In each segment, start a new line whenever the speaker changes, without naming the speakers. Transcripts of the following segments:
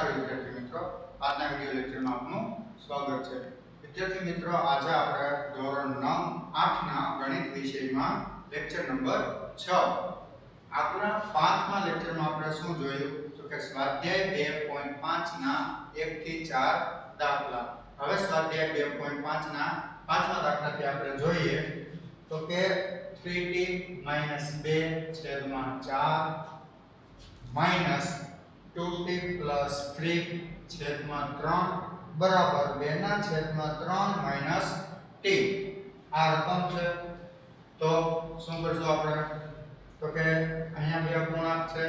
નમસ્કાર વિદ્યાર્થી મિત્રો, આજના વિડિયો લેક્ચરમાં આપનું સ્વાગત છે। વિદ્યાર્થી મિત્રો, આજે આપણે ધોરણ 9 8 ના ગણિત વિષયમાં લેક્ચર નંબર 6 આપણા 5મા લેક્ચરમાં આપણે શું જોયું તો કે સ્વાધ્યાય 2.5 ના 1 થી 4 દાખલા। હવે સ્વાધ્યાય 2.5 ના 5મા દાખલાથી આપણે જોઈએ તો કે 3t - 2/4 minus 2t plus 3 બરાબર 2/3 minus t। આ રકમ છે તો શું કરશું આપણે તો કે અહીંયા બે અપૂર્ણાંક છે,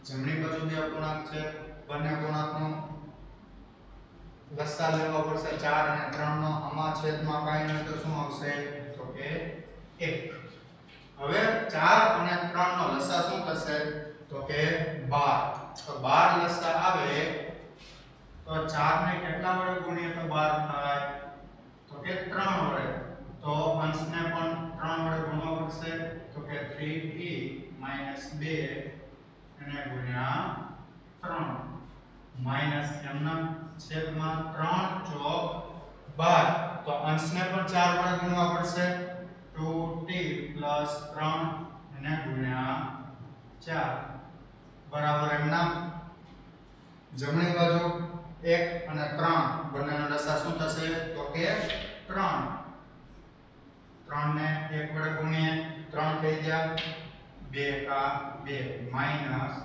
જમણી બાજુ બે અપૂર્ણાંક છે, બંને અપૂર્ણાંકનો લસાઅ લેવો પડશે 4 અને 3 નો। આમાં છેદમાં કાઈ નહીં તો શું આવશે તો કે 1। હવે 4 અને 3 નો લસાઅ શું થશે તો કે 12। તો 12 લસાઅ આવે તો 4 ને કેટલા વડે ગુણીએ તો 12 થાય તો કે 3 વડે। તો અંશને પણ 3 વડે ગુણવા પડશે તો કે 3t - 2 અને ગુણ્યા 3 માઈનસ એમના છેદમાં 3 ચોક 12। તો અંશને પણ 4 વડે ગુણવા પડશે 2t + 3 અને ગુણ્યા 4 બરાબર એમના જમણી બાજુ 1 અને 3 બંનેનો લસાઅ શું થશે તો કે 3। 3 ને 1 વડે ગુણીએ 3 થઈ ગયા 2 કા 2 માઈનસ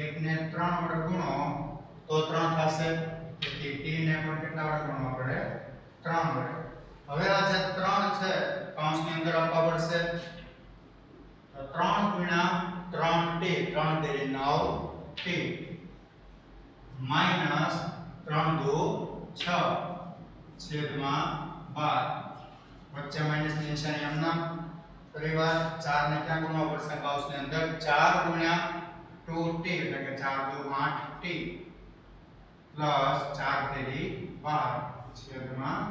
1 ને 3 વડે ગુણો તો 3 થશે। તેથી t ને પણ કેટલા વડે ગુણવા પડે 3 વડે। હવે આ જે 3 છે કૌંસની અંદર આપવા પડશે તો 3 ગુણ્યા 3t 3 તેરી 9t માઈનસ 3 દુ 6 છેદમાં 12 વચ્ચે માઈનસ ની નિશાની એમના ફરીવાર 4 ને ક્યાં ગુણવા પડશે કૌંસની અંદર 4 ગુણ્યા 2t એટલે કે 4 દુ 8t પ્લસ 4 તેરી 12 છેદમાં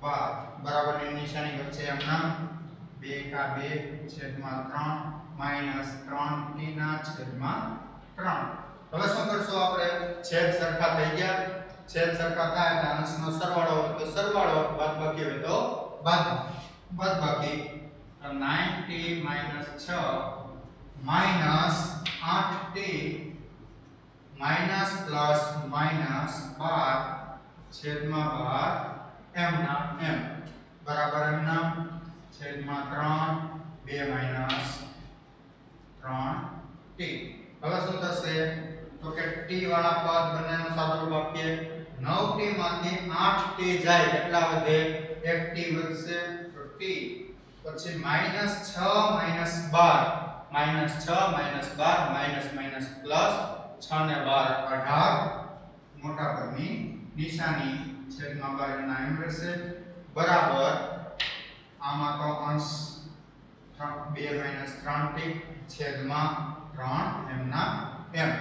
12 બરાબરની નિશાની વચ્ચે એમના 2 કા 2 છેદમાં 3 માઈનસ 3t ના છેદમાં 3। હવે શું કરશું આપણે છેદ સરખા થઈ ગયા, છેદ સરખા થાય એટલે અંશનો સરવાળો હોય તો સરવાળો, બાદબાકી હોય તો બાદબાકી। તો 9t - 6 minus 8t minus plus minus 12 છેદમાં 12 એમના એમ બરાબર એમના છેદમાં 3 2 માઈનસ 3t। હવે શું થશે તો કે t વાળા પદ બંનેનો સાદુરૂપ આપીએ 9t માંથી 8t જાય કેટલા વધે 1t વધશે તો t પછી -6 - 12 -6 - 12 માઈનસ પ્લસ 6 ને 12 18 મોટા પદની નિશાની છેદમાં 12 ના એમ રહેશે બરાબર આમાં તો અંશ 2 - 3t છેદમાં 3 એમના એમ।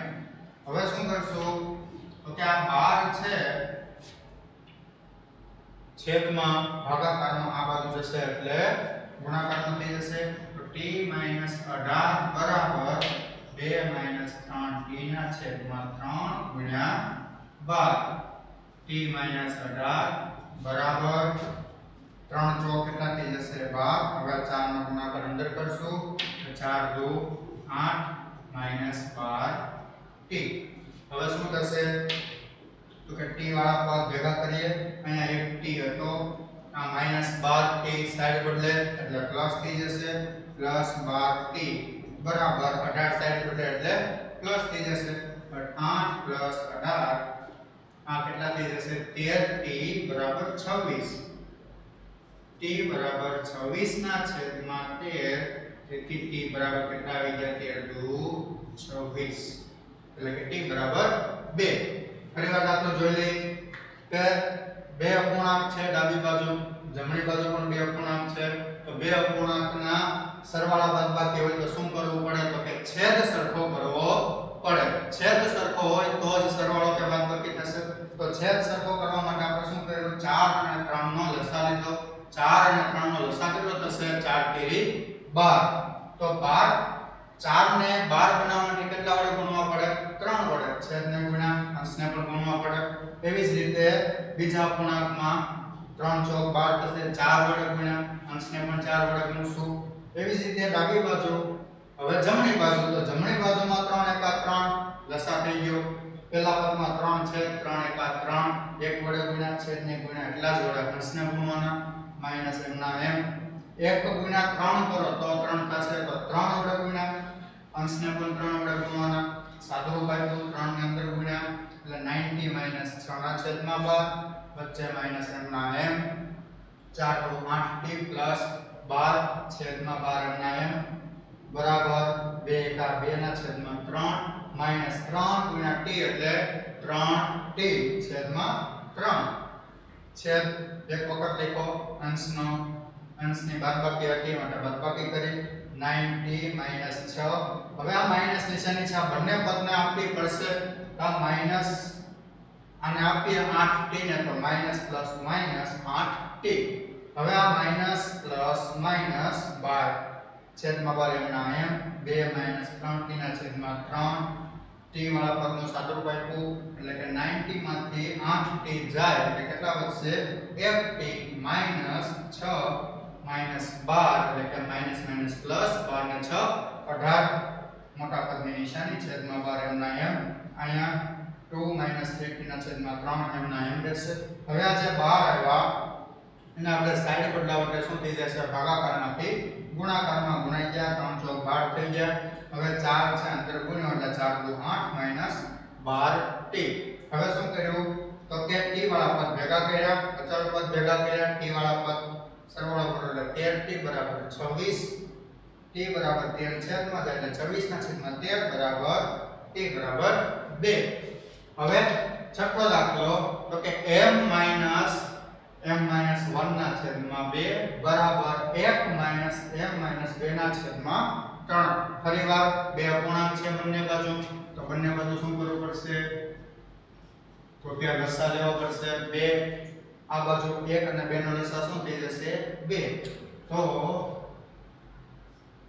હવે શું કરશું તો કે આ 12 છે છેદમાં ભાગાકારનો આ બાજુ જશે એટલે ગુણાકારમાં થઈ જશે તો t - 18 બરાબર 2 - 3t ના છેદમાં 3 ગુણ્યા 12 t - 18 બરાબર 3 ચોક કેટલા થઈ જશે 12। હવે 4 નો ગુણાકાર અંદર કરશું તો 4 દુ 8 માઈનસ 12t। હવે શું થશે તો કે t વાળા પદ ભેગા કરીએ અહીંયા એક t હતો આ માઈનસ 12t સાઈડ બદલે એટલે પ્લસ થઈ જશે પ્લસ 12t બરાબર 18 સાઈડ બદલે એટલે પ્લસ થઈ જશે 8 પ્લસ 18 આ કેટલા થઈ જશે 13t બરાબર 26 t બરાબર 26 ના છેદમાં 13 તેથી t બરાબર કેટલા આવી ગયા 13 દુ 26 એટલે કે t બરાબર 2। ફરીવાર દાખલો જોઈ લઈએ કે બે અપૂર્ણાંક છે ડાબી બાજુ જમણી બાજુ પણ બે અપૂર્ણાંક છે તો બે અપૂર્ણાંકના સરવાળા બાદબાકી હોય તો શું કરવું પડે તો કે છેદ સરખો કરવો પડે। છેદ સરખો હોય તો જ સરવાળો કે બાદબાકી થશે। તો છેદ સરખો કરવા માટે આપણે શું કર્યું 4 અને 3 નો લસાઅ લીધો। 4 અને 3 નો લસાઅ કેટલો થશે 4 તેરી 12 તો 12 4 ને 12 બનાવવા માટે કેટલા વડે ગુણવા પડે? 3 વડે. છેદને ગુણ્યા અંશને પણ ગુણવા પડે. એવી જ રીતે બીજા અપૂર્ણાંકમાં 3 ચોક 12 થશે. 4 વડે ગુણ્યા અંશને પણ 4 વડે ગુણશું. એવી જ રીતે ડાબી બાજુ. હવે જમણી બાજુ, તો જમણી બાજુમાં 3 એકા 3 લસા થઈ ગયો. પહેલા પદમાં 3 છે, 3 એકા 3 1 વડે ગુણ્યા છેદને ગુણ્યા એટલા જ વડે અંશને ગુણવાના માઈનસ એમના એમ 1 ગુણ્યા 3 કરો તો 3 થશે, તો 3 વડે ગુણ્યા અંશને પણ 3 વડે ગુણવાના. સાદું ઉપાડ્યું 3 ની અંદર ગુણ્યા એટલે 90 માઈનસ 6 ના છેદમાં 12 વચ્ચે માઈનસ એમના એમ 4 × 8t પ્લસ 12 છેદમાં 12 એમના એમ બરાબર 2 એકા 2 ના છેદમાં 3 માઈનસ 3 ગુણ્યા t એટલે 3t છેદમાં 3 છેદ એક વખત લખો અંશનો અંશની બાદબાકી હતી માટે બાદબાકી કરી 9t માઈનસ 6. હવે આ માઈનસ નિશાની છે, આ બંને પદને આપવી પડશે. આ માઈનસ આને આપીએ 8t ને તો માઈનસ પ્લસ માઈનસ 8t. હવે આ માઈનસ પ્લસ માઈનસ 12 છેદમાં 12 એમના એમ 2 માઈનસ 3t ના છેદમાં 3 t વાળા પદનું સાદુરૂપ આપ્યું એટલે કે 90 માંથી 8t જાય એટલે કેટલા વધશે? 1t માઈનસ 6 માઈનસ 12 એટલે કે માઈનસ માઈનસ પ્લસ 12 ને 6 18 મોટા પદની નિશાની છેદમાં 12 એમના એમ અહીંયા 2 માઈનસ 3t ના છેદમાં 3 એમના એમ રહેશે. હવે આ જે 12 આવ્યા એને આપણે સાઈડ બદલાવ એટલે શું થઈ જશે? ભાગાકારમાંથી ગુણાકારમાં ગુણાઈ ગયા. 3 ચોક 12 થઈ ગયા. હવે 4 છે અંદર ગુણ્યો એટલે 4 દુ 8 માઈનસ 12t. હવે શું કર્યું તો કે t વાળા પદ ભેગા કર્યા, અચળ પદ ભેગા કર્યા, t વાળા પદ સરવાળો કરો એટલે 13t બરાબર 26 t બરાબર 13 છેદમાં જાય એટલે 26 ના છેદમાં 13 બરાબર t બરાબર 2. હવે છઠ્ઠો દાખલો તો કે m માઈનસ 1 ના છેદમાં 2 બરાબર 1 માઈનસ m માઈનસ 2 ના છેદમાં 3. ફરીવાર બે અપૂર્ણાંક છે બંને બાજુ, તો બંને બાજુ શું કરવું પડશે? તો કે લસા લેવો પડશે. 2 આ બાજુ 1 અને 2 નો લસા શું થઈ જશે? 2. તો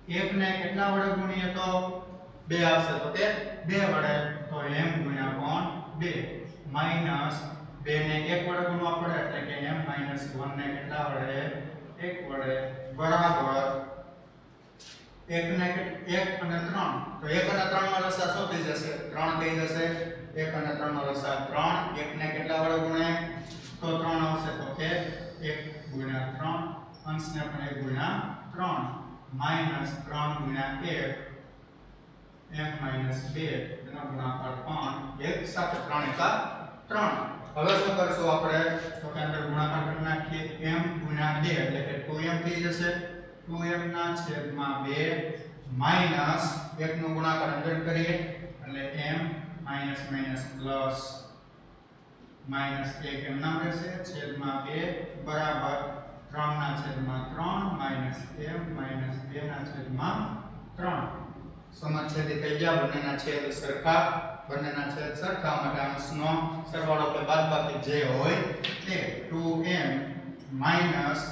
1 ને કેટલા વડે ગુણીએ તો 2 આવશે, તો કે 2 વડે, તો m ગુણ્યા કોણ 2 માઈનસ 2 ને 1 વડે ગુણવા પડે એટલે કે m માઈનસ 1 ને કેટલા વડે? 1 વડે બરાબર 1 ને 1 અને 3, તો 1 અને 3 નો લસા શું થઈ જશે? 3 થઈ જશે. 1 અને 3 નો લસા 3, 1 ને કેટલા વડે ગુણે તો 3 આવશે, તો કે 1 ગુણ્યા 3 અંશને પણ 1 ગુણ્યા 3 માઈનસ 3 ગુણ્યા 1 m માઈનસ 2 એનો ગુણાકાર 5 એક સાથે 3 એકા 3. હવે શું કરશું આપણે? તો કે અંદર ગુણાકાર કરી નાખીએ. m ગુણ્યા 2 એટલે કે 2m થઈ જશે. 2m ના છેદમાં 2 માઈનસ 1 નો ગુણાકાર અંદર કરીએ એટલે m minus minus plus minus 1 એમ નામ રહેશે છેદમાં 2 બરાબર 3 ના છેદમાં 3 માઈનસ m માઈનસ 2 ના છેદમાં 3. સમછેદી થઈ ગયા. બંનેના છેદ સરખા, બંનેના છેદ સરખા માટે અંશનો સરવાળો કે બાદબાકી જે હોય તે 2m minus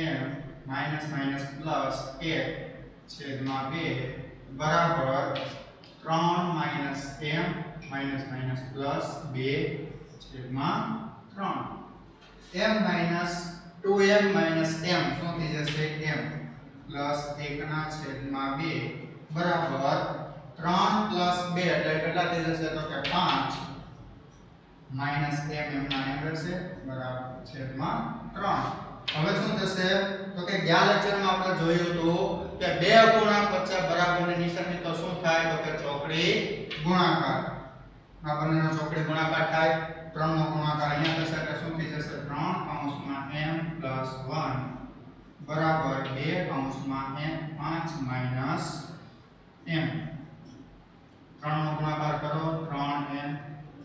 m minus minus plus 1 છેદમાં 2 બરાબર 3 minus m minus minus plus 2 છેદમાં 3. m minus 2m minus m શું થઈ જશે? m પ્લસ 1 ના છેદમાં 2 બરાબર 3 પ્લસ 2 એટલે કેટલા થઈ જશે? તો કે 5 માઈનસ m એમના એમ રહેશે બરાબર છેદમાં 3. હવે શું થશે? તો કે ગયા લેક્ચરમાં આપણે જોયું હતું કે બે અપૂર્ણાંક વચ્ચે બરાબરની નિશાની તો શું થાય? તો કે ચોકડી ગુણાકાર. આ બંનેનો ચોકડી ગુણાકાર થાય. 3 નો ગુણાકાર અહીંયા થશે એટલે શું થઈ જશે? 3 કૌંસમાં m પ્લસ 1 બરાબર 2 કૌંસમાં m 5 માઈનસ m. 3 નો ગુણાકાર કરો 3m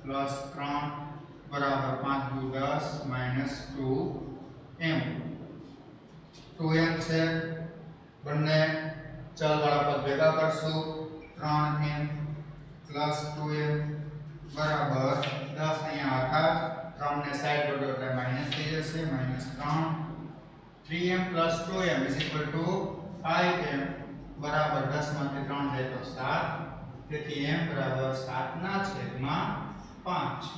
પ્લસ 3 બરાબર 5 દુ 10 માઈનસ 2m. 2m છે, બંને ચલ વાળા પદ ભેગા કરશું. 3m પ્લસ 2m બરાબર 10 અહીંયા હતા, 3 ને સાઈડ બદલો એટલે માઈનસ થઈ જશે minus 3. 3m plus 2m is equal to 5m બરાબર 10 માંથી 3 જાય તો 7 તેથી m બરાબર 7 ના છેદમાં 5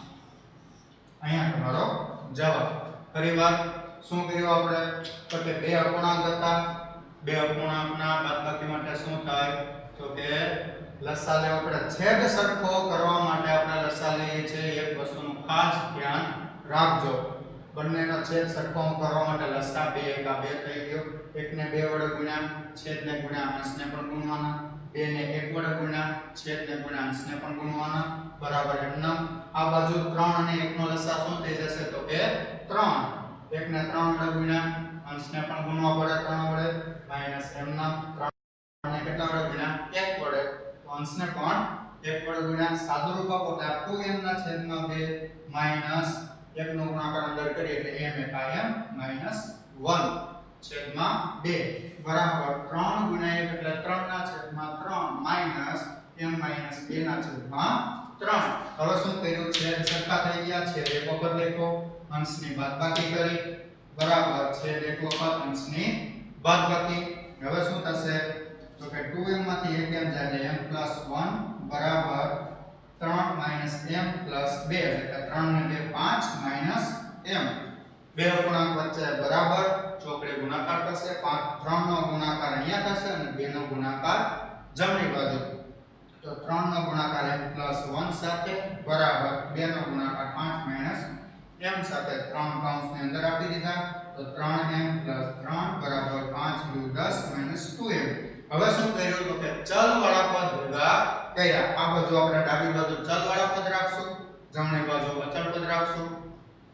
અહીંયા તમારો જવાબ ફરીવાર શું કર્યું આપણે તો કે બે અપૂર્ણાંક હતા બે અપૂર્ણાંકના બાદબાકી માટે શું થાય તો કે લસા લેવો પડે છેદ સરખો કરવા માટે આપણે લસા લઈએ છીએ એક વસ્તુનું ખાસ ધ્યાન રાખજો બંનેનો છેદ સરખો કરવા માટે લસા 2 એકા 2 થઈ ગયો એકને 2 વડે ગુણ્યા છેદને ગુણ્યા અંશને પણ ગુણવાના બે ને 1 વડે ગુણ્યા છેદને ગુણ્યા અંશને પણ ગુણવાના બરાબર એમના આ બાજુ 3 અને 1 નો લસા શું થઈ જશે તો કે 3 એકને 3 વડે ગુણ્યા અંશને પણ ગુણવા પડે 3 વડે માઈનસ એમના 3 ને કેટલા વડે ગુણ્યા 1 વડે તો અંશને પણ 1 વડે ગુણ્યા સાદુરૂપ આપો એટલે 2m ના છેદમાં 2 માઈનસ 1 નો ગુણાકાર અંદર કરીએ એટલે m એકામ માઈનસ 1 છેદમાં 2 બરાબર 3 ગુણ્યા 1 એટલે 3 ના છેદમાં 3 માઈનસ m માઈનસ 2 ના છેદમાં 3 હવે શું કર્યું છેદ સરખા થઈ ગયા છેદ એક વખત લખો અંશની બાદબાકી કરી બરાબર છેદ એક વખત અંશની બાદબાકી હવે શું થશે તો કે 2m માંથી 1m જાય એટલે m + 1 બરાબર 3 માઈનસ m + 2 એટલે 3 ને 2 5 માઈનસ m બે અપૂર્ણાંક વચ્ચે બરાબર ચોકડે ગુણાકાર થશે 3 નો ગુણાકાર અહીંયા થશે અને 2 નો ગુણાકાર જમણી બાજુ તો 3 નો ગુણાકાર m + 1 સાથે બરાબર 2 નો ગુણાકાર 5 માઈનસ m સાથે 3 કૌંસની અંદર આપી દીધા તો 3m + 3 બરાબર 5 * 10 માઈનસ 2m હવે શું કર્યું તો કે ચલ વાળા પદ ભેગા કર્યા આ બાજુ આપણે ડાબી બાજુ ચલ વાળા પદ રાખશું જમણી બાજુ અચળ પદ રાખશું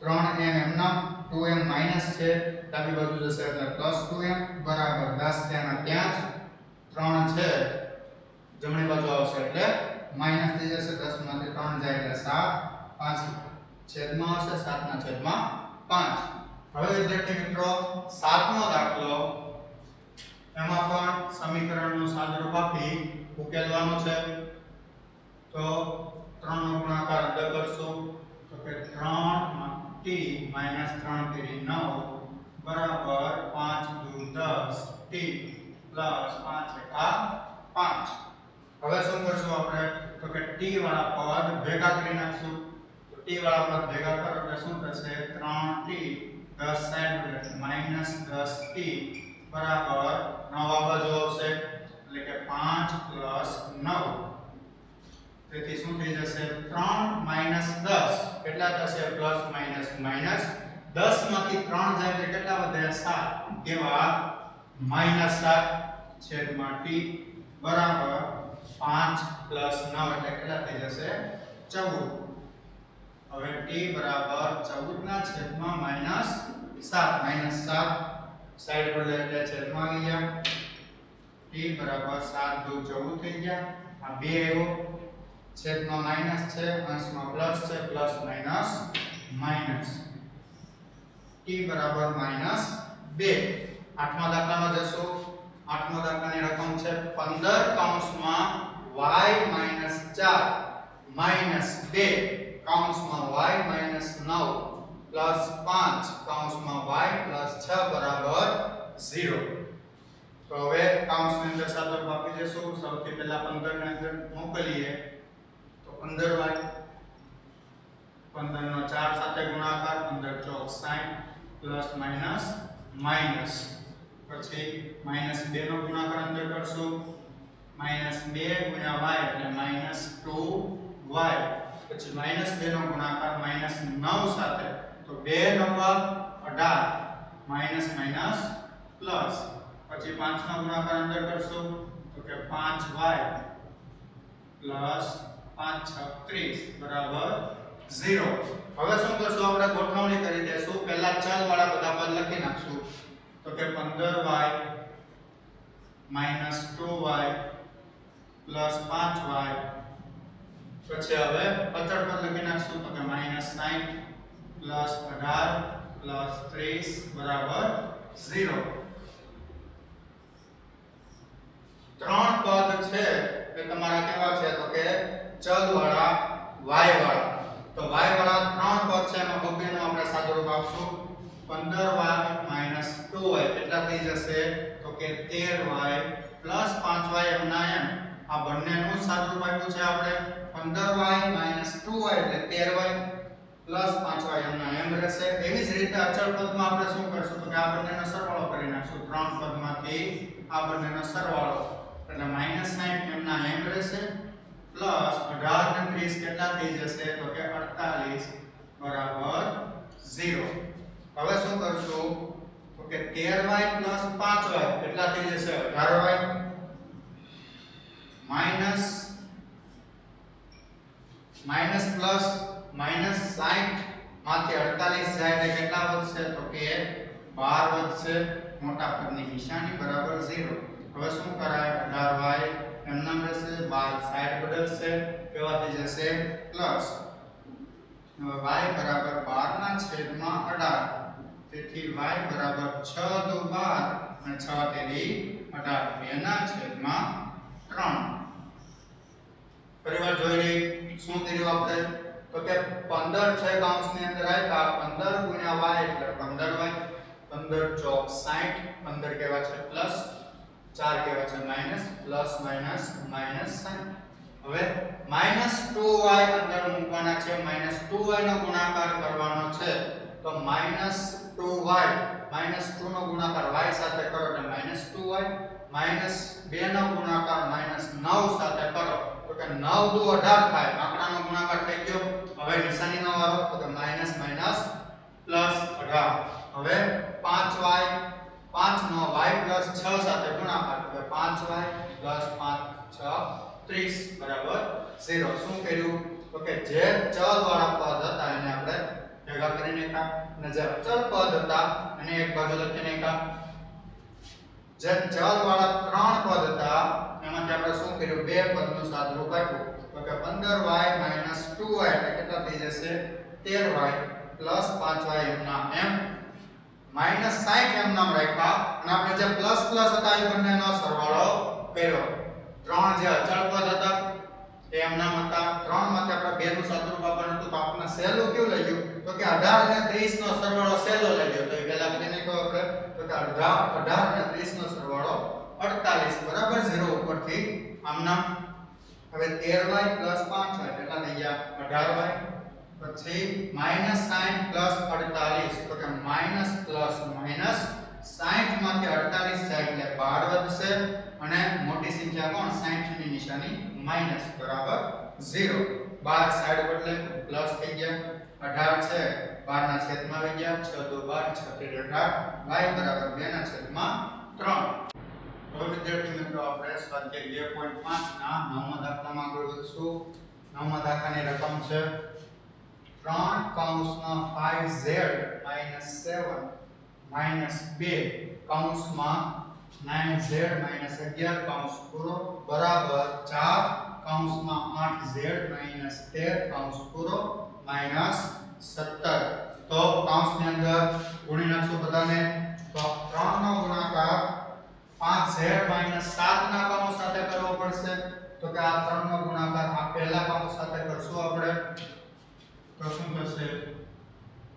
3m એમના 2m માઈનસ છે ડાબી બાજુ જશે એટલે +2m બરાબર 10 ત્યાં જ 3 છે જમણી બાજુ આવશે એટલે માઈનસ થઈ જશે 10 માંથી 3 જાય એટલે 7 5 છેદમાં આવશે 7 ના છેદમાં 5 હવે વિદ્યાર્થી મિત્રો 7મો દાખલો એમાં પણ સમીકરણનું સાદુરૂપ આપી ઉકેલવાનું છે તો 3 નો ગુણાકાર અંદર કરશું તો કે 3t - 3 તેરી 9 બરાબર 5 * 10 t + 5 એકા 5 હવે શું કરશું આપણે તો કે t વાળા પદ ભેગા કરી નાખશું તો t વાળા પદ ભેગા કરો એટલે શું થશે 3t 10 સાઈડ એટલે -10t બરાબર 9 આ બાજુ આવશે એટલે કે 5 + 9 તેથી શું થઈ જશે 3 - 10 કેટલા થશે પ્લસ માઈનસ માઈનસ 10 માંથી 3 જાય એટલે કેટલા વધે 7 કેવા -7 છેદમાં t બરાબર 5 + 9 એટલે કેટલા થઈ જશે 14 હવે t બરાબર 14 ના છેદમાં -7 -7 સાઈડ પર લે એટલે છેદમાં આવી ગયા t બરાબર 7 * 2 14 થઈ ગયા આ 2 આવ્યો છેદમાં માઈનસ છે અંશમાં પ્લસ છે પ્લસ માઈનસ માઈનસ t બરાબર -2 આઠમા દાખલામાં જશો આઠમા દાખલાની રકમ છે 15 કૌંસમાં y - 4 - 2 કૌંસમાં y - 9 + 5 કૌંસમાં y + 6 બરાબર 0 તો હવે કૌંસની અંદર સાદુરૂપ આપી દેશું સૌથી પહેલા 15 ને અંદર મોકલીએ તો 15y 15 નો 4 સાથે ગુણાકાર 15 ચોક 60 પ્લસ માઈનસ માઈનસ પછી -2 નો ગુણાકાર અંદર કરશું -2 ગુણ્યા y એટલે -2y પછી -2 નો ગુણાકાર -9 સાથે તો 2 × 18 માઈનસ માઈનસ પ્લસ પછી 5 નો ગુણાકાર અંદર કરશું તો કે 5y પ્લસ 5 * 30 બરાબર 0 હવે શું કરશું આપણે ગોઠવણી કરી દેશું પહેલા ચલ વાળા બધા પદ લખી નાખશું તો કે 15y - 2y પ્લસ 5y પછી હવે અચળ પદ લખી નાખશું તો કે -60 પ્લસ 18 પ્લસ 30 બરાબર 0 ત્રણ પદ છે એ તમારા કેવા છે તો કે ચલ વાળા y વાળા તો y વાળા ત્રણ પદ છે એમાં બબેનો આપણે સાદુરૂપ આપશું 15y - 2y કેટલા થઈ જશે તો કે 13y + 5y સાદુરૂપ આપ્યું છે આપણે 15y 2y એટલે 13y પ્લસ 5y એમના એમ રહેશે. એવી જ રીતે અચળ પદમાં આપણે શું કરશું તો કે આ બંનેનો સરવાળો કરી નાખશું. ત્રણ પદમાંથી આ બંનેનો સરવાળો એટલે -60 એમના એમ રહેશે પ્લસ 18 ને 30 કેટલા થઈ જશે તો કે 48 બરાબર 0. હવે શું કરશું તો કે 13y 5y કેટલા થઈ જશે 18y માઈનસ પ્લસ -60 માંથી 48 જાય એટલે કેટલા વધશે તો કે 12 વધશે. મોટા પદની નિશાની બરાબર 0. હવે શું કરાય 18y એમ નામ રહેશે 12 સાઈડ બદલશે કેવા થઈ જશે પ્લસ. હવે y બરાબર 12 ના છેદમાં 18 તેથી y બરાબર 6 દુ 12 અને 6 તેરી 18 2 ના છેદમાં 3. પરિવાર જોઈ લઈએ શું કર્યું આપણે તો કે 15 છે કૌંસની અંદર આપ્યા 15 ગુણ્યા y એટલે 15y 15 ચોક 60 15 કેવા છે પ્લસ 4 કેવા છે માઈનસ પ્લસ માઈનસ -60. હવે -2y અંદર મૂકવાના છે. -2y નો ગુણાકાર કરવાનો છે તો -2y -2 નો ગુણાકાર y સાથે કરો એટલે -2y -2 નો ગુણાકાર -9 સાથે કરો તો કે 9 દુ 18 થાય. આંકડાનો ગુણાકાર થઈ ગયો. હવે નિશાનીનો વારો તો કે માઈનસ પ્લસ 18. હવે 5y 5 નો y 6 સાથે ગુણાકાર તો કે 5y 5 6 30 બરાબર 0. શું કર્યું તો કે જે ચલ વાળા પદ હતા એને આપણે ભેગા કરી નાખ્યા અને જે અચળ પદ હતા એને એક બાજુ લખી નાખ્યા. જે ચલ વાળા ત્રણ પદ હતા એમાંથી આપણે શું કર્યું બે પદનું સાદુરૂપ આપ્યું તો કે 15y 2y એટલે કેટલા થઈ જશે 13y 5y એમના એમ -60 એમ નામ રાખ્યા અને આપણે જે પ્લસ હતા એ બંનેનો સરવાળો કર્યો. ત્રણ જે અચળ પદ હતા એ એમ નામ હતા. ત્રણ માંથી આપણે બે નું સાદુરૂપ આપવાનું હતું તો આપણે સહેલું કેવું લઈ ગયું તો કે 18 અને 30 નો સરવાળો સહેલો લઈ ગયો તો એ પહેલા કરીને કહો આપણે તો કે 18 અને 30 નો સરવાળો 48 બરાબર 0 ઉપરથી આમ નામ. હવે 13y 5y કેટલા થઈ ગયા 18y પછી -60 48 તો કે માઈનસ પ્લસ માઈનસ 60 માંથી 48 જાય એટલે 12 વધશે અને મોટી સંખ્યા કોણ 60 ની નિશાની માઈનસ બરાબર 0. 12 સાઈડ બદલે પ્લસ થઈ ગયા 18 છે 12 ના છેદમાં આવી ગયા 6 દુ 12 6 તેરી 18 y બરાબર 2 ના છેદમાં 3. હવે વિદ્યાર્થી મિત્રો આપણે સ્વાધ્યાય 2.5 ના નવમા દાખલામાં આગળ વધશું. નવમા દાખલાની રકમ છે 3 કૌંસમાં 5z 7 2 કૌંસમાં 9z 11 કૌંસ પૂરો બરાબર 4 કૌંસમાં 8z 13 કૌંસ પૂરો -17. તો કૌંસની અંદર ગુણી નાખશું બધાને તો 3 નો ગુણાકાર 5z 7 ના કૌંસ સાથે કરવો પડશે તો કે આ 3 નો ગુણાકાર આ પહેલા કૌંસ સાથે કરશું આપણે તો શું થશે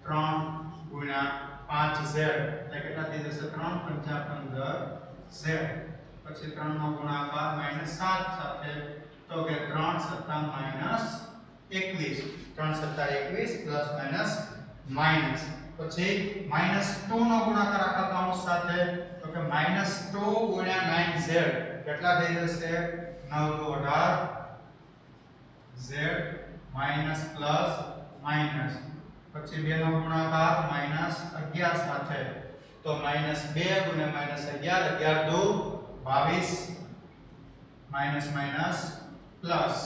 3 ગુણ્યા 5z એટલે કેટલા થઈ જશે 3 5 15z પછી 3 નો ગુણાકાર -7 સાથે તો કે 3 સત્તા -21 3 સત્તા 21 પ્લસ માઈનસ માઈનસ પછી -2 નો ગુણાકાર આખા કૌંસ સાથે તો કે -2 ગુણ્યા 9z કેટલા થઈ જશે 9 દુ 18 z માઈનસ પ્લસ માઈનસ પછી 2 નો ગુણાકાર -11 સાથે તો -2 ગુણ્યા -11 11 દુ 22 માઈનસ માઈનસ પ્લસ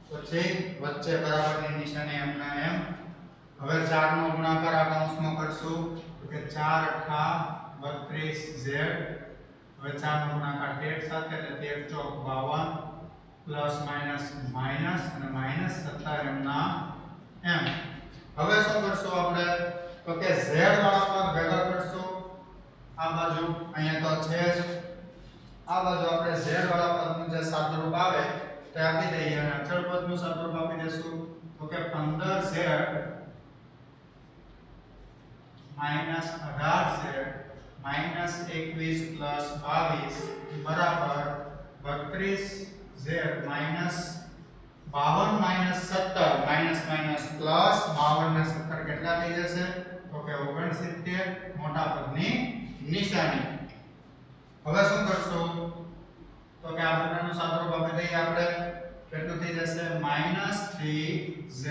પછી વચ્ચે બરાબરની નિશાની એમના એમ. હવે 4 નો ગુણાકાર આ કૌંસમાં કરશું તો કે 4 8 32z હવે 4 નો ગુણાકાર 13 સાથે એટલે 13 ચોક 52 પ્લસ માઈનસ માઈનસ અને માઈનસ 17 એમના એમ. હવે શું કરશું આપણે તો કે z વાળા પદ ભેગા કરશું આ બાજુ અહીંયા તો છે જ આ બાજુ આપણે z વાળા પદનું જે સાદુરૂપ આવે તે આપી દઈએ અને અચળ પદનું સાદુરૂપ આપી દેશું તો કે 15z -18z -21 + 22 બરાબર 32z z minus 52 minus 17 minus minus plus 52 ને 17 કેટલા થઈ જશે તો કે 69 મોટા પદની નિશાની. હવે શું કરશું તો કે આ બધાનું સાદુરૂપ આપી દઈએ આપણે. કેટલું થઈ જશે -3z.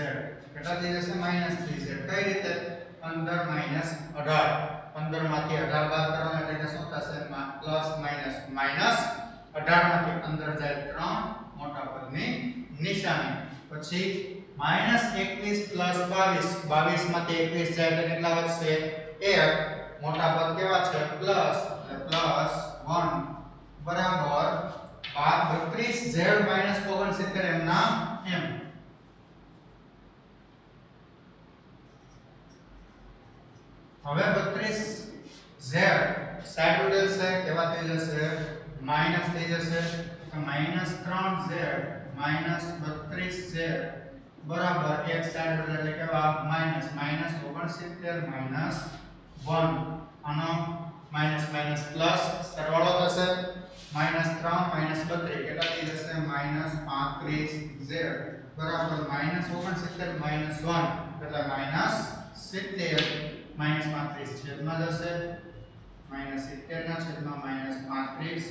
કેટલા થઈ જશે -3z. કઈ રીતે 15 માઈનસ 18. 15 માંથી 18 બાદ કરવાનો એટલે કે શું થશે પ્લસ માઈનસ માઈનસ 18 માંથી 15 જાય 3 મોટા પદની નિશાની. પછી -21 પ્લસ 22. 22 માંથી 21 જાય એટલે કેટલા વધશે 1. મોટા પદ કેવા છે પ્લસ એટલે પ્લસ 1 બરાબર 32z માઈનસ 69 એમ ના એમ. હવે 32z સાઈડ ઉડેલ છે કેવા થઈ જશે માઈનસ થઈ જશે તો -3z માઈનસ 32z બરાબર એક સાઈડ ઉડેલ એટલે કેવા માઈનસ માઈનસ 69 માઈનસ 1. આનો માઈનસ માઈનસ પ્લસ સરવાળો થશે -3 માઈનસ 32 કેટલા થઈ જશે -35z બરાબર -69 માઈનસ 1 એટલે -70 માઈનસ 35 છેદમાં જશે -70 ના છેદમાં -35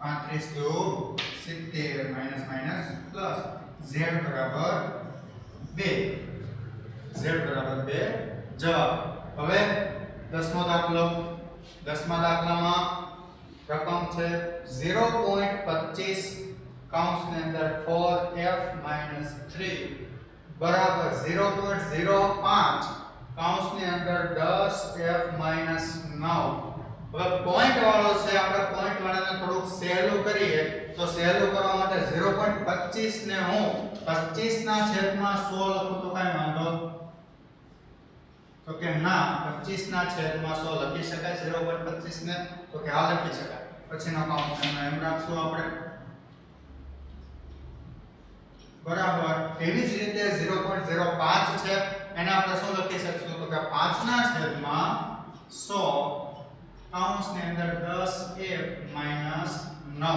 35 દો 70 માઈનસ માઈનસ પ્લસ z બરાબર 2 z બરાબર 2 જવાબ. હવે 10મો દાખલો. 10મા દાખલામાં રકમ છે 0.25 કૌંસની અંદર 4f 3 બરાબર 0.05 કૌંસની અંદર 10f 9. હવે પોઈન્ટ વાળો છે આપણે પોઈન્ટ વાળાને થોડુંક સહેલું કરીએ તો સહેલું કરવા માટે 0.25 ને હું 25 ના છેદમાં 100 લખું તો કાઈ વાંધો તો કે ના 25 ના છેદમાં 100 લખી શકાય 0.25 ને તો કે હા લખી શકાય. પછીનો કૌંસ એમ રાખશું આપણે બરાબર. એવી જ રીતે 0.05 છે એને આપણે શું લખી શકશું તો કે 5 ના છેદમાં 100 કૌંસની અંદર 10f 9.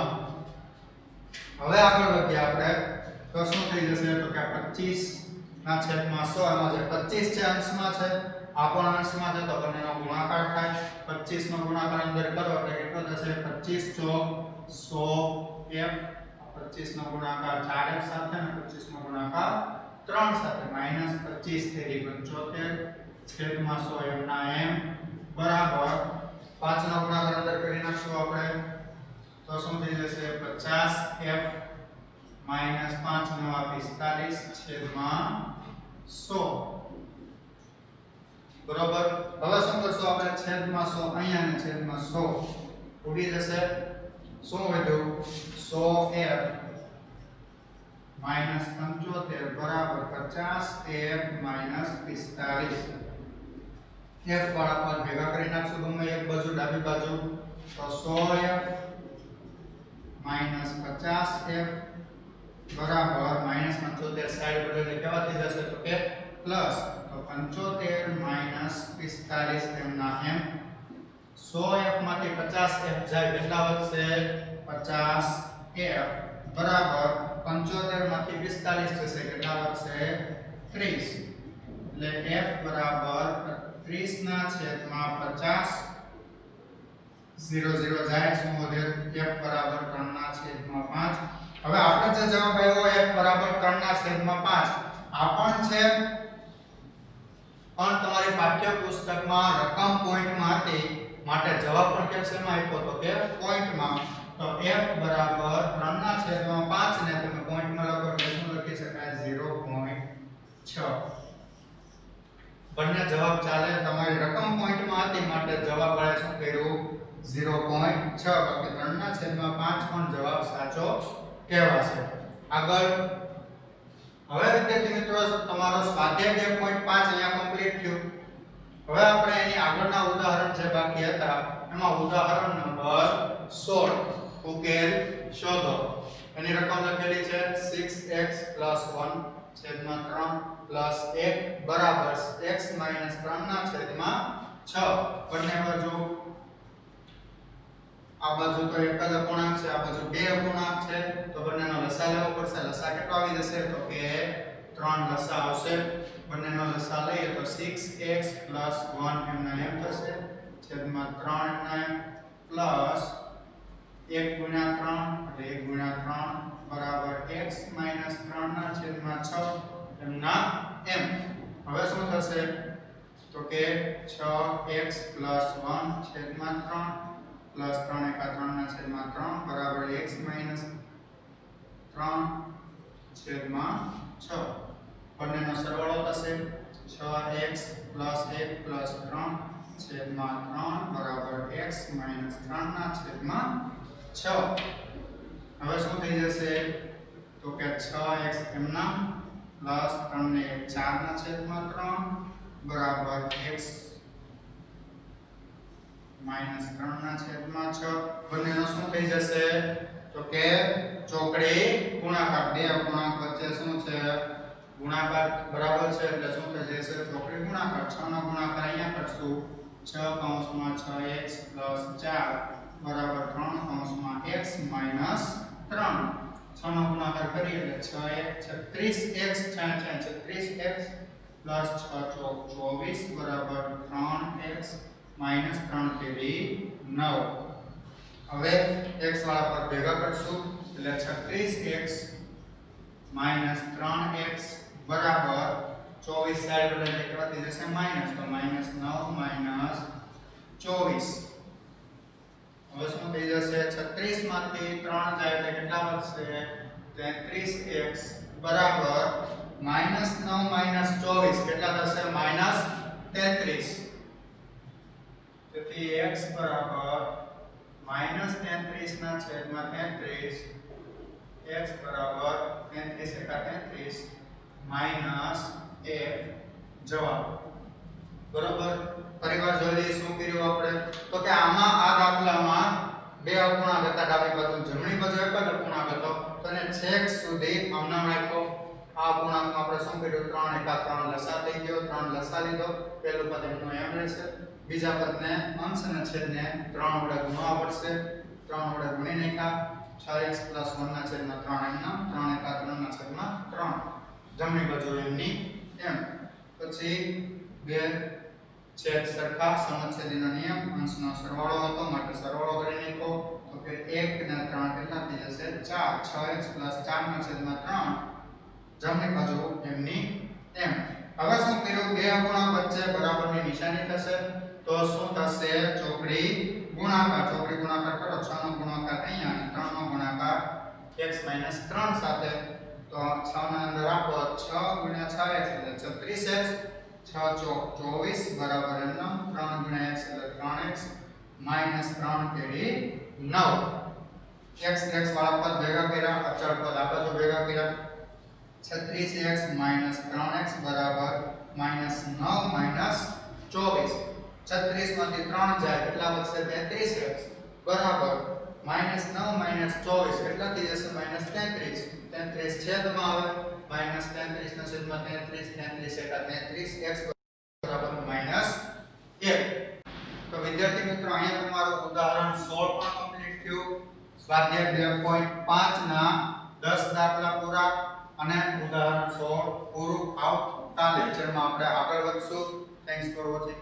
હવે આગળ વધીએ આપણે તો શું થઈ જશે તો કે 25 ના છેદમાં 100 એમાં જે 25 છે અંશમાં છે આ પણ અંશમાં છે તો બંનેનો ગુણાકાર થાય. 25 નો ગુણાકાર અંદર કરો એટલે કેટલો થશે 25 ચોક 100f 25 નો ગુણાકાર 4f સાથે અને 25 નો ગુણાકાર 3 સાથે -25 તેરી 75 છેદમાં 100 એમ ના એમ બરાબર 5 નો ગુણાકાર અંદર કરી નાખશું આપણે તો શું થઈ જશે 50f -5 નવા 45 છેદમાં 100 બરોબર. હવે શું કરશું આપણે છેદમાં 100 અહીંયા ને છેદમાં 100 ઉડી જશે. શું વધ્યું 100f -75 બરાબર 50f -45 f વાળા પદ ભેગા કરી નાખશું ગમે એક બાજુ ડાબી બાજુ તો 100f -50f બરાબર -75 સાઈડ બદલે કેવા થઈ જશે તો કે પ્લસ તો 75 -45 એમ ના એમ 100f માંથી 50f જાય કેટલા વધશે 50f બરાબર 75 માંથી 45 જશે કેટલા વધશે 30 એટલે f બરાબર 30 ના છેદમાં 50 0 0 જાય શું વધે f બરાબર 3 ના છેદમાં 5. હવે આપણે જે જવાબ આવ્યો f બરાબર 3 ના છેદમાં 5 આ પણ છે પણ તમારી પાઠ્ય પુસ્તકમાં રકમ પોઈન્ટમાં હતી માટે જવાબ પણ કેપ્શનમાં આપ્યો તો કે પોઈન્ટમાં તો f બરાબર 3 ના છેદમાં 5 ને તમે પોઈન્ટમાં લખો એટલે શું લખી શકાય 0.6. બંને જવાબ ચાલે. તમારી રકમ પોઈન્ટમાં હતી માટે જવાબ વાળે શું કર્યું 0.6 બાકી 3 ના છેદમાં 5 પણ જવાબ સાચો કહેવાશે. આગળ હવે વિદ્યાર્થી મિત્રો તમારો સ્વાધ્યાય 2.5 અહીંયા કમ્પ્લીટ થયું. હવે આપણે એની આગળના ઉદાહરણ જે બાકી હતા એમાં ઉદાહરણ નંબર 16 ઉકેલ શોધો. એની રકમ લખેલી છે 6x + 1 છેદમાં 3 પ્લસ 1 બરાબર x - 3 ના છેદમાં 6. બંને બાજુ આ બાજુ તો એક જ અપૂર્ણાંક છે આ બાજુ બે અપૂર્ણાંક છે લસા લેવો પડશે. લસા કેટલો આવી જશે તો કે 3 લસા આવશે. બંનેનો લસા લઈએ તો 6x + 1 એમના એમ થશે છેદમાં 3 એમના એમ પ્લસ 1 * 3 એટલે 1 * 3 બરાબર x - 3 ના છેદમાં 6 એમના એમ. હવે શું થશે તો કે 6x + 1 છેદમાં 3 પ્લસ 3 * 3 ના છેદમાં 3 બરાબર x - 3 છેદમાં 6. બંનેનો સરવાળો થશે 6x + 1 + 3 છેદમાં 3 બરાબર x - 3 ના છેદમાં 6. હવે શું થઈ જશે તો કે 6x એમના પ્લસ 3 ને 4 ના છેદમાં 3 બરાબર x - 3 ના છેદમાં 6. બંનેનો શું થઈ જશે તો કે ચોકડી ગુણાકાર. બે અપૂર્ણાંક વચ્ચે શું છે ગુણાકાર બરાબર છે એટલે શું થઈ જશે ચોકડી ગુણાકાર. 6 નો ગુણાકાર અહીંયા કરશું 6 કૌંસમાં 6x + 4 બરાબર 3 કૌંસમાં x - 3. 6 નો ગુણાકાર કરીએ એટલે 36x + 6 * 24 બરાબર 3x - 3 તેરી 9. હવે x વાળા પર ભેગા કરશું એટલે 36x - 3x બરાબર 24 સાઈડ વડે નીકળતી જશે માઈનસ તો -9 - 24. હવે શું થઈ જશે 36 માંથી 3 જાય એટલે કેટલા વધશે 33x બરાબર -9 - 24 કેટલા થશે -33. તેથી x બરાબર -33 ના છેદમાં 33 x બરાબર 33 * 33 -1 જવાબ. બરોબર. ફરીવાર જોઈ લઈએ શું કર્યું આપણે તો કે આમાં આ દાખલામાં બે અપૂર્ણાંક હતા ડાબી બાજુ જમણી બાજુ એક જ અપૂર્ણાંક હતો તો એને છેક સુધી આમનામ રાખ્યો. આ અપૂર્ણાંકમાં આપણે શું કર્યું 3 * 3 લસા થઈ ગયો. 3 લસા લીધો. પહેલું પદ એમનું એમ રહેશે. બીજા પદને અંશ અને છેદને 3 વડે ગુણવા પડશે. 3 વડે ગુણી નાખ્યા 6x + 1 ના છેદમાં 3 એમના 3 * 3 ના છેદમાં 3 જમણી બાજુ એમની એમ. પછી બે છેદ સરખા સમછેદીનો નિયમ અંશનો સરવાળો હતો માટે સરવાળો કરી નાખો તો કે 1 ને 3 કેટલા થઈ જશે 4 6x + 4 ના છેદમાં 3 જમણી બાજુ એમની એમ. હવે શું કર્યું બે અપૂર્ણાંક વચ્ચે બરાબરની નિશાની થશે તો શું થશે ચોકડી ગુણાકાર. ચોકડી ગુણાકાર કરો 6 નો ગુણાકાર અહીંયા અને 3 નો ગુણાકાર x - 3 સાથે તો 6 ના અંદર આપો 6 * 6x એટલે 36x 6 * 24 બરાબર એમનો 3 * x એટલે 3x - 3 તેરી 9. x વાળા પદ ભેગા કર્યા અચળ પદ આ બાજુ ભેગા કર્યા 36x - 3x બરાબર -9 - 24. 36 માંથી 3 જાય કેટલા વધશે 33x બરાબર -9 - 24 કેટલા થઈ જશે -33. 33 છેદમાં આવે -33 ના છેદમાં 33 33 * 33 x બરાબર -1. તો વિદ્યાર્થી મિત્રો અહીંયા તમારું ઉદાહરણ 16 પણ કમ્પ્લીટ થયું. સ્વાધ્યાય 2.5 ના 10 દાખલા પૂરા અને ઉદાહરણ 16 પૂરું. આવતા લેક્ચરમાં આપણે આગળ વધશું. Thanks for watching.